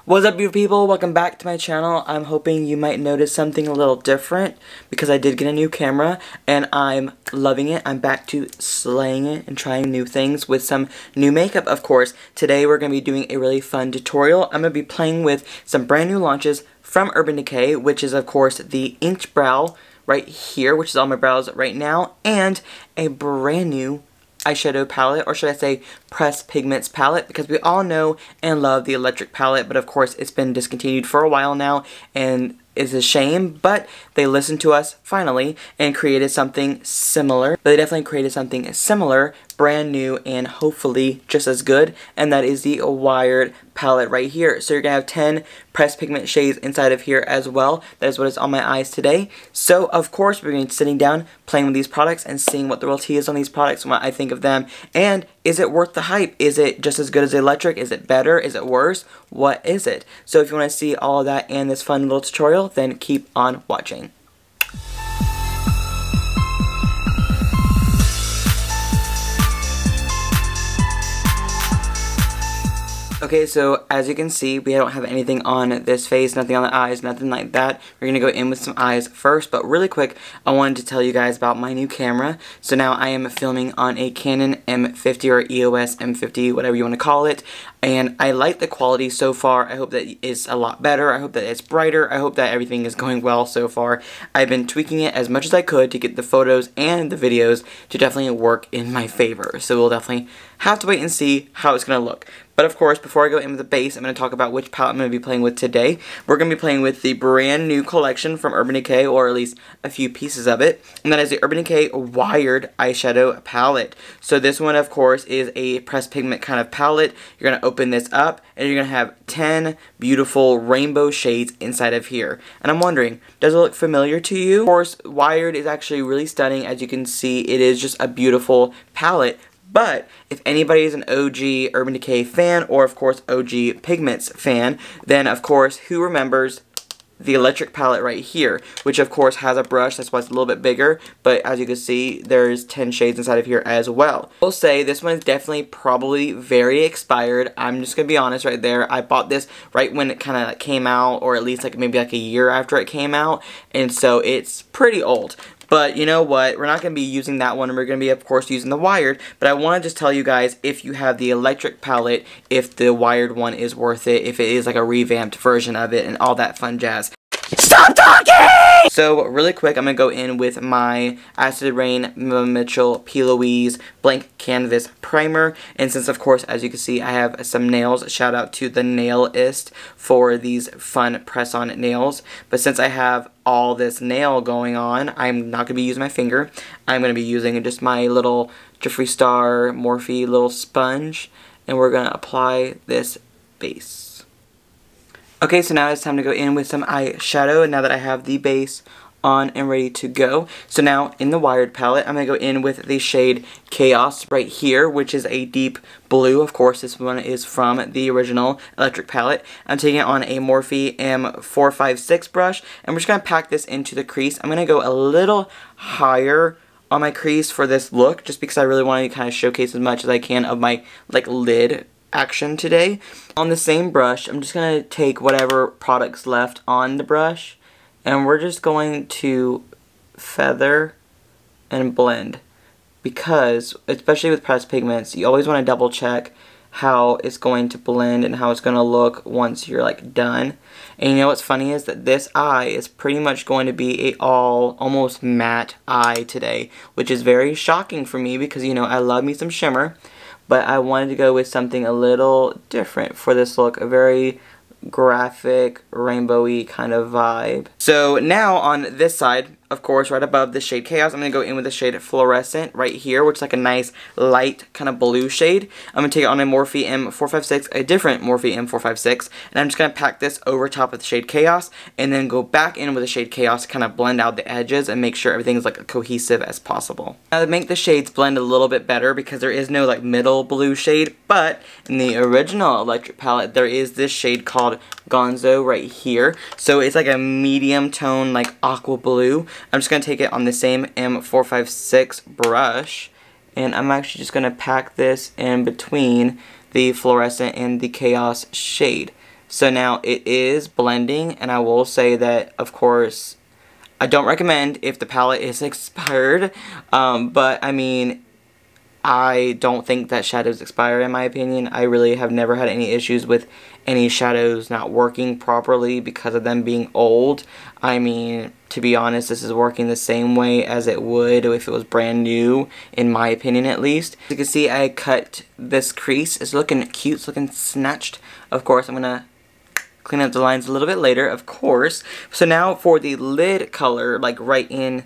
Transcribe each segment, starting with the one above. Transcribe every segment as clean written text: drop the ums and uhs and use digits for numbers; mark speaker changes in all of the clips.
Speaker 1: What's up, beautiful people? Welcome back to my channel. I'm hoping you might notice something a little different because I did get a new camera and I'm loving it. I'm back to slaying it and trying new things with some new makeup, of course. Today we're going to be doing a really fun tutorial. I'm going to be playing with some brand new launches from Urban Decay, which is of course the Inked Brow right here, which is on my brows right now, and a brand new eyeshadow palette, or should I say pressed pigments palette, because we all know and love the electric palette, but of course it's been discontinued for a while now and it's a shame, but they listened to us finally and created something similar. They definitely created something similar, brand new, and hopefully just as good, and that is the wired palette right here. So you're gonna have 10 pressed pigment shades inside of here as well. That is what is on my eyes today. So of course we're going to be sitting down, playing with these products and seeing what the real tea is on these products and what I think of them, and is it worth the hype? Is it just as good as the electric? Is it better? Is it worse? What is it? So if you want to see all of that and this fun little tutorial, then keep on watching. Okay, so as you can see, we don't have anything on this face, nothing on the eyes, nothing like that. We're going to go in with some eyes first, but really quick, I wanted to tell you guys about my new camera. So now I am filming on a Canon M50 or EOS M50, whatever you want to call it, and I like the quality so far. I hope that it's a lot better. I hope that it's brighter. I hope that everything is going well so far. I've been tweaking it as much as I could to get the photos and the videos to definitely work in my favor. So we'll definitely have to wait and see how it's going to look. But of course, before I go in with the base, I'm going to talk about which palette I'm going to be playing with today. We're going to be playing with the brand new collection from Urban Decay, or at least a few pieces of it. And that is the Urban Decay Wired Eyeshadow Palette. So this one, of course, is a pressed pigment kind of palette. You're going to open this up, and you're going to have 10 beautiful rainbow shades inside of here. And I'm wondering, does it look familiar to you? Of course, Wired is actually really stunning. As you can see, it is just a beautiful palette. But if anybody is an OG Urban Decay fan, or of course OG Pigments fan, then of course who remembers the electric palette right here, which of course has a brush, that's why it's a little bit bigger, but as you can see, there's 10 shades inside of here as well. I'll say this one is definitely probably very expired. I'm just gonna be honest right there. I bought this right when it kind of came out, or at least like maybe like a year after it came out, and so it's pretty old. But you know what, we're not going to be using that one, and we're going to be, of course, using the wired. But I want to just tell you guys, if you have the electric palette, if the wired one is worth it, if it is like a revamped version of it, and all that fun jazz. Stop talking! So, really quick, I'm going to go in with my Acid Rain Mitchell P. Louise Blank Canvas Primer. And since, of course, as you can see, I have some nails. Shout out to the Nailist for these fun press-on nails. But since I have all this nail going on, I'm not going to be using my finger. I'm going to be using just my little Jeffree Star Morphe little sponge. And we're going to apply this base. Okay, so now it's time to go in with some eyeshadow, and now that I have the base on and ready to go. So now, in the Wired palette, I'm going to go in with the shade Chaos right here, which is a deep blue. Of course, this one is from the original electric palette. I'm taking it on a Morphe M456 brush, and we're just going to pack this into the crease. I'm going to go a little higher on my crease for this look, just because I really want to kind of showcase as much as I can of my, like, lid action today. On the same brush, I'm just going to take whatever product's left on the brush, and we're just going to feather and blend, because especially with pressed pigments, you always want to double check how it's going to blend and how it's going to look once you're like done. And you know what's funny is that this eye is pretty much going to be a almost matte eye today, which is very shocking for me because, you know, I love me some shimmer. But I wanted to go with something a little different for this look, a very graphic, rainbowy kind of vibe. So now on this side, of course, right above the shade Chaos, I'm going to go in with the shade Fluorescent right here, which is like a nice light kind of blue shade. I'm going to take it on a Morphe M456, a different Morphe M456, and I'm just going to pack this over top of the shade Chaos, and then go back in with the shade Chaos to kind of blend out the edges and make sure everything's like cohesive as possible. Now to make the shades blend a little bit better, because there is no like middle blue shade, but in the original electric palette, there is this shade called Gonzo right here. So it's like a medium tone, like aqua blue. I'm just going to take it on the same M456 brush, and I'm actually just going to pack this in between the Fluorescent and the Chaos shade. So now it is blending, and I will say that, of course, I don't recommend if the palette is expired, but I mean, I don't think that shadows expire in my opinion. I really have never had any issues with any shadows not working properly because of them being old. I mean, to be honest, this is working the same way as it would if it was brand new, in my opinion at least. As you can see, I cut this crease. It's looking cute, it's looking snatched. Of course, I'm gonna clean up the lines a little bit later, of course. So now for the lid color, like right in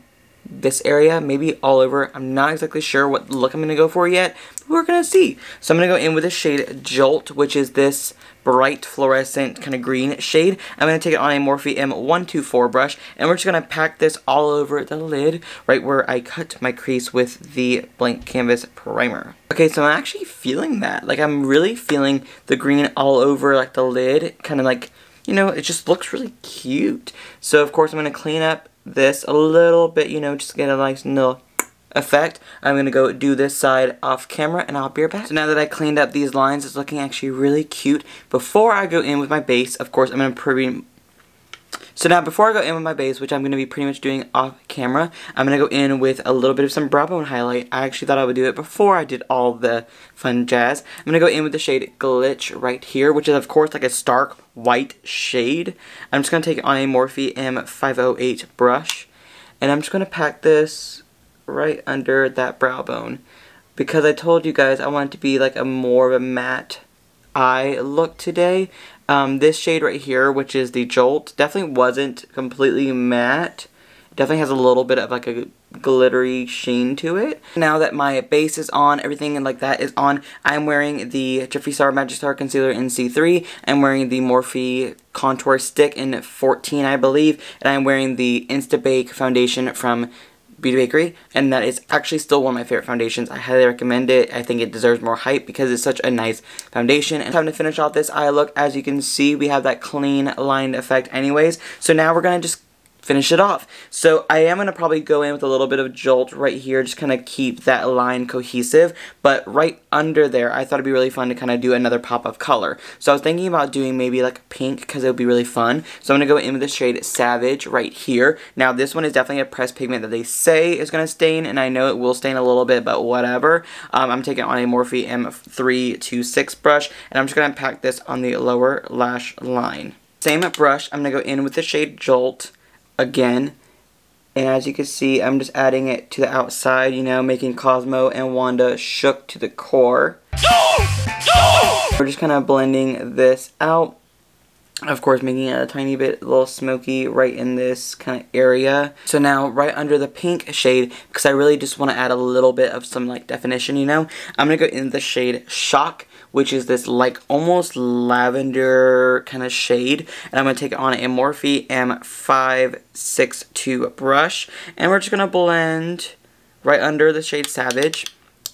Speaker 1: this area, maybe all over. I'm not exactly sure what look I'm going to go for yet, but we're going to see. So I'm going to go in with the shade Jolt, which is this bright fluorescent kind of green shade. I'm going to take it on a Morphe M124 brush, and we're just going to pack this all over the lid, right where I cut my crease with the blank canvas primer. Okay, so I'm actually feeling that. Like, I'm really feeling the green all over, like, the lid, kind of like, you know, it just looks really cute. So, of course, I'm going to clean up this a little bit, you know, just to get a nice little effect. I'm going to go do this side off camera, and I'll be right back. So now that I cleaned up these lines, it's looking actually really cute. Before I go in with my base, of course, I'm going to So now before I go in with my base, which I'm going to be pretty much doing off camera, I'm going to go in with a little bit of some brow bone highlight. I actually thought I would do it before I did all the fun jazz. I'm going to go in with the shade Glitch right here, which is of course like a stark white shade. I'm just going to take it on a Morphe M508 brush, and I'm just going to pack this right under that brow bone, because I told you guys I want it to be like a more of a matte eye look today. This shade right here, which is the Jolt, definitely wasn't completely matte. It definitely has a little bit of like a glittery sheen to it. Now that my base is on, everything like that is on, I'm wearing the Jeffree Star Magic Star Concealer in C3. I'm wearing the Morphe Contour Stick in 14, I believe. And I'm wearing the Insta Bake Foundation from Beauty Bakery, and that is actually still one of my favorite foundations. I highly recommend it. I think it deserves more hype because it's such a nice foundation. And time to finish off this eye look. As you can see, we have that clean lined effect anyways. So now we're going to just finish it off. So I am going to probably go in with a little bit of Jolt right here, just kind of keep that line cohesive. But right under there, I thought it'd be really fun to kind of do another pop of color. So I was thinking about doing maybe like pink, because it would be really fun. So I'm going to go in with the shade Savage right here. Now this one is definitely a pressed pigment that they say is going to stain, and I know it will stain a little bit, but whatever. I'm taking it on a Morphe M326 brush, and I'm just going to pack this on the lower lash line. Same brush, I'm going to go in with the shade Jolt again, and as you can see, I'm just adding it to the outside, you know, making Cosmo and Wanda shook to the core. We're just kind of blending this out, of course making it a tiny bit a little smoky right in this kind of area. So now right under the pink shade, because I really just want to add a little bit of some like definition, you know, I'm going to go in the shade Shock, which is this like almost lavender kind of shade, and I'm going to take it on a Morphe M562 brush, and we're just going to blend right under the shade Savage,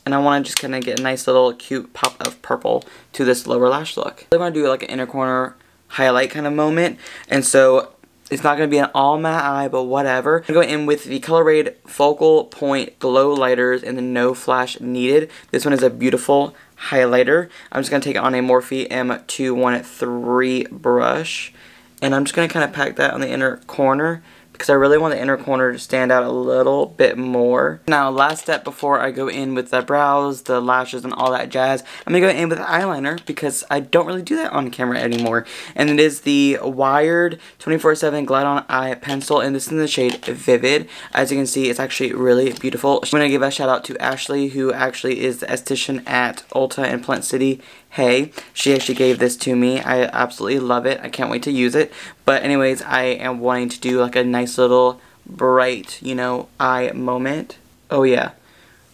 Speaker 1: and I want to just kind of get a nice little cute pop of purple to this lower lash look. I want to do like an inner corner highlight kind of moment, and so it's not going to be an all matte eye, but whatever. I'm going to go in with the Colorade Focal Point Glow Lighters in the No Flash Needed. This one is a beautiful highlighter. I'm just going to take it on a Morphe M213 brush, and I'm just going to kind of pack that on the inner corner, because I really want the inner corner to stand out a little bit more. Now, last step before I go in with the brows, the lashes, and all that jazz, I'm going to go in with eyeliner, because I don't really do that on camera anymore. And it is the Wired 24/7 Glide On Eye Pencil, and this is in the shade Vivid. As you can see, it's actually really beautiful. I'm going to give a shout out to Ashley, who actually is the esthetician at Ulta in Plant City. Hey, she actually gave this to me. I absolutely love it. I can't wait to use it. But anyways, I am wanting to do like a nice little bright, you know, eye moment. Oh yeah,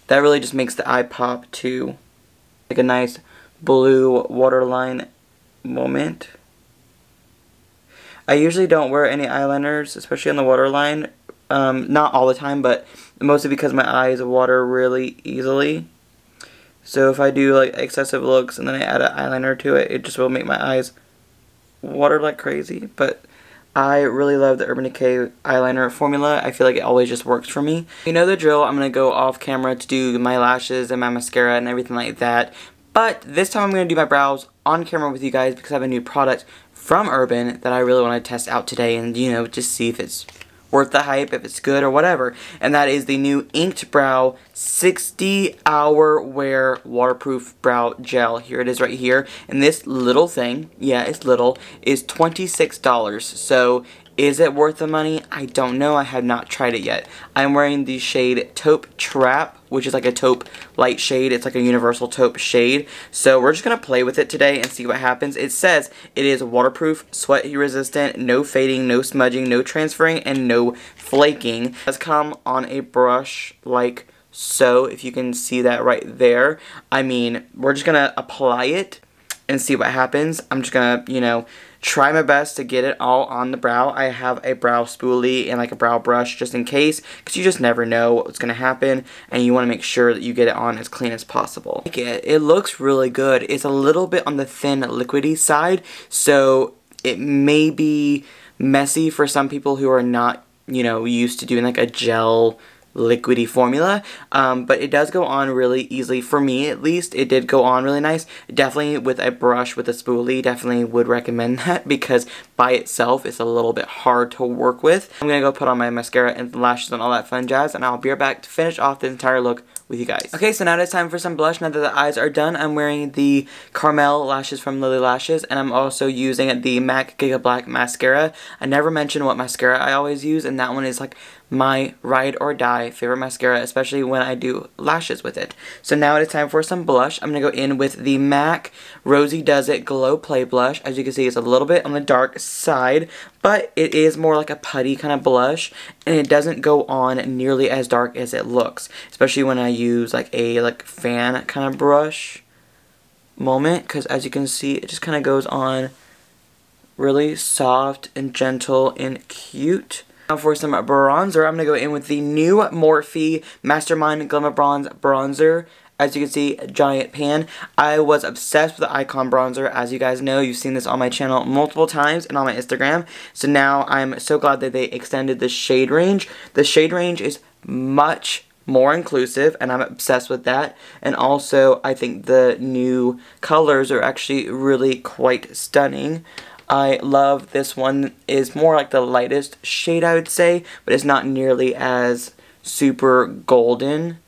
Speaker 1: that really just makes the eye pop too. Like a nice blue waterline moment. I usually don't wear any eyeliners, especially on the waterline. Not all the time, but mostly because my eyes water really easily. So if I do like excessive looks and then I add an eyeliner to it, it just will make my eyes water like crazy. But I really love the Urban Decay eyeliner formula. I feel like it always just works for me. You know the drill, I'm going to go off camera to do my lashes and my mascara and everything like that. But this time I'm going to do my brows on camera with you guys, because I have a new product from Urban that I really want to test out today and, you know, just see if it's worth the hype, if it's good or whatever. And that is the new Inked Brow 60-Hour Wear Waterproof Brow Gel. Here it is right here. And this little thing, yeah, it's little, is $26. So is it worth the money? I don't know. I have not tried it yet. I'm wearing the shade Taupe Trap, which is like a taupe light shade. It's like a universal taupe shade. So we're just going to play with it today and see what happens. It says it is waterproof, sweat resistant, no fading, no smudging, no transferring, and no flaking. It does come on a brush like so, if you can see that right there. I mean, we're just going to apply it and see what happens. I'm just going to, you know, try my best to get it all on the brow. I have a brow spoolie and like a brow brush just in case, because you just never know what's going to happen and you want to make sure that you get it on as clean as possible. It looks really good. It's a little bit on the thin liquidy side, so it may be messy for some people who are not, you know, used to doing like a gel liquidy formula, but it does go on really easily. For me at least, it did go on really nice. Definitely with a brush with a spoolie, definitely would recommend that, because by itself it's a little bit hard to work with. I'm gonna go put on my mascara and lashes and all that fun jazz, and I'll be right back to finish off this entire look with you guys. Okay, so now it's time for some blush. Now that the eyes are done, I'm wearing the Caramel lashes from Lily Lashes, and I'm also using the MAC Giga Black mascara. I never mention what mascara I always use, and that one is like my ride or die favorite mascara, especially when I do lashes with it. So now it is time for some blush. I'm going to go in with the MAC Rosie Does It Glow Play Blush. As you can see, it's a little bit on the dark side, but it is more like a putty kind of blush, and it doesn't go on nearly as dark as it looks, especially when I use like a fan kind of brush moment, because as you can see, it just kind of goes on really soft and gentle and cute. Now for some bronzer, I'm going to go in with the new Morphe Mastermind Glimmer Bronze Bronzer. As you can see, a giant pan. I was obsessed with the Icon Bronzer. As you guys know, you've seen this on my channel multiple times and on my Instagram. So now I'm so glad that they extended the shade range. The shade range is much more inclusive, and I'm obsessed with that. And also, I think the new colors are actually really quite stunning. I love this one. Is more like the lightest shade, I would say, but it's not nearly as super golden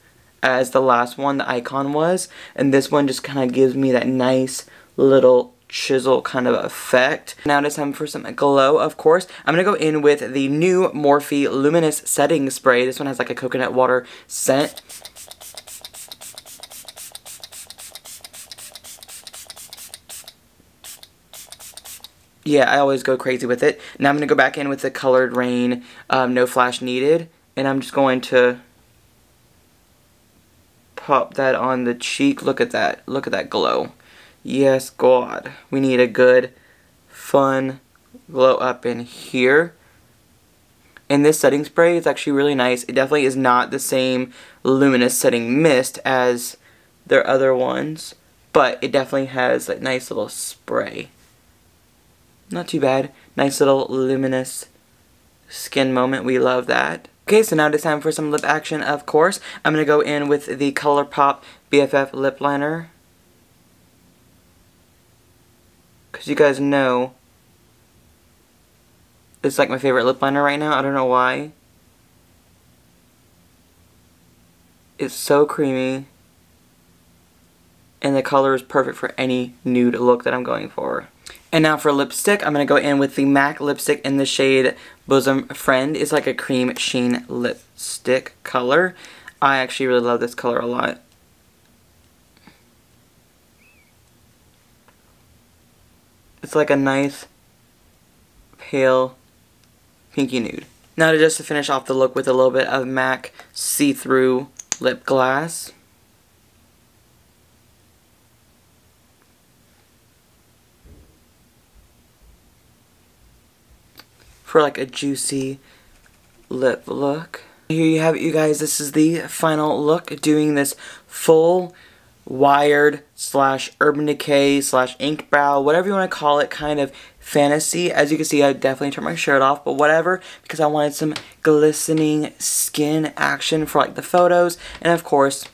Speaker 1: as the last one, the Icon, was. And this one just kind of gives me that nice little chisel kind of effect. Now it's time for some glow, of course. I'm going to go in with the new Morphe Luminous Setting Spray. This one has like a coconut water scent. Yeah, I always go crazy with it. Now I'm going to go back in with the Colored Rain No Flash Needed, and I'm just going to pop that on the cheek. Look at that. Look at that glow. Yes, God. We need a good, fun glow up in here. And this setting spray is actually really nice. It definitely is not the same luminous setting mist as their other ones, but it definitely has a nice little spray. Not too bad. Nice little luminous skin moment. We love that. Okay, so now it's time for some lip action, of course. I'm going to go in with the ColourPop Bff Lip Liner. Because you guys know, it's like my favorite lip liner right now. I don't know why. It's so creamy. And the color is perfect for any nude look that I'm going for. And now for lipstick, I'm going to go in with the MAC lipstick in the shade Bosom Friend. It's like a cream sheen lipstick color. I actually really love this color a lot. It's like a nice pale pinky nude. Now just to finish off the look with a little bit of MAC see-through lip gloss. For like a juicy lip look. Here you have it, you guys. This is the final look, doing this full wired / Urban Decay / ink brow, whatever you want to call it, kind of fantasy. As you can see, I definitely turned my shirt off, but whatever, because I wanted some glistening skin action for like the photos, and of course,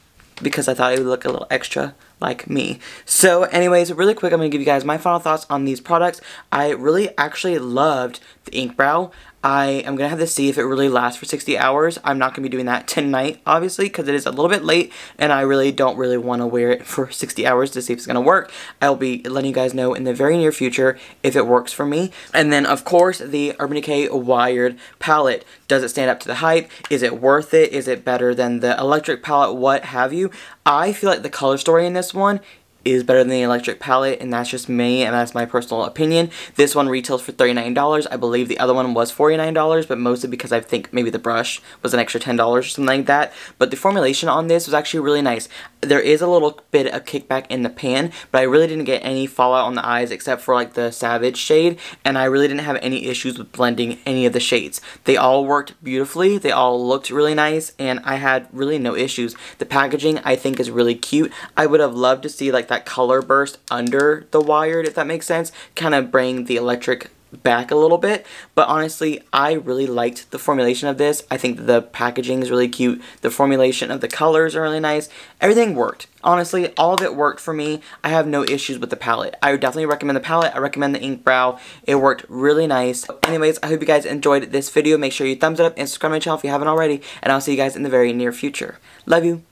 Speaker 1: because I thought it would look a little extra like me. So anyways, really quick, I'm going to give you guys my final thoughts on these products. I really actually loved the ink brow. I am going to have to see if it really lasts for 60 hours. I'm not going to be doing that tonight, obviously, because it is a little bit late, and I really don't want to wear it for 60 hours to see if it's going to work. I'll be letting you guys know in the very near future if it works for me. And then, of course, the Urban Decay Wired palette. Does it stand up to the hype? Is it worth it? Is it better than the electric palette? What have you? I feel like the color story in this one is better than the electric palette, and that's just me, and that's my personal opinion. This one retails for $39. I believe the other one was $49, but mostly because I think maybe the brush was an extra $10 or something like that. But the formulation on this was actually really nice. There is a little bit of kickback in the pan, but I really didn't get any fallout on the eyes except for like the Savage shade, and I really didn't have any issues with blending any of the shades. They all worked beautifully, they all looked really nice, and I had really no issues. The packaging I think is really cute. I would have loved to see like that color burst under the wired, if that makes sense, kind of bring the electric back a little bit. But honestly, I really liked the formulation of this. I think the packaging is really cute. The formulation of the colors are really nice. Everything worked. Honestly, all of it worked for me. I have no issues with the palette. I would definitely recommend the palette. I recommend the ink brow. It worked really nice. Anyways, I hope you guys enjoyed this video. Make sure you thumbs it up and subscribe to my channel if you haven't already. And I'll see you guys in the very near future. Love you.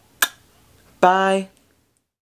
Speaker 1: Bye.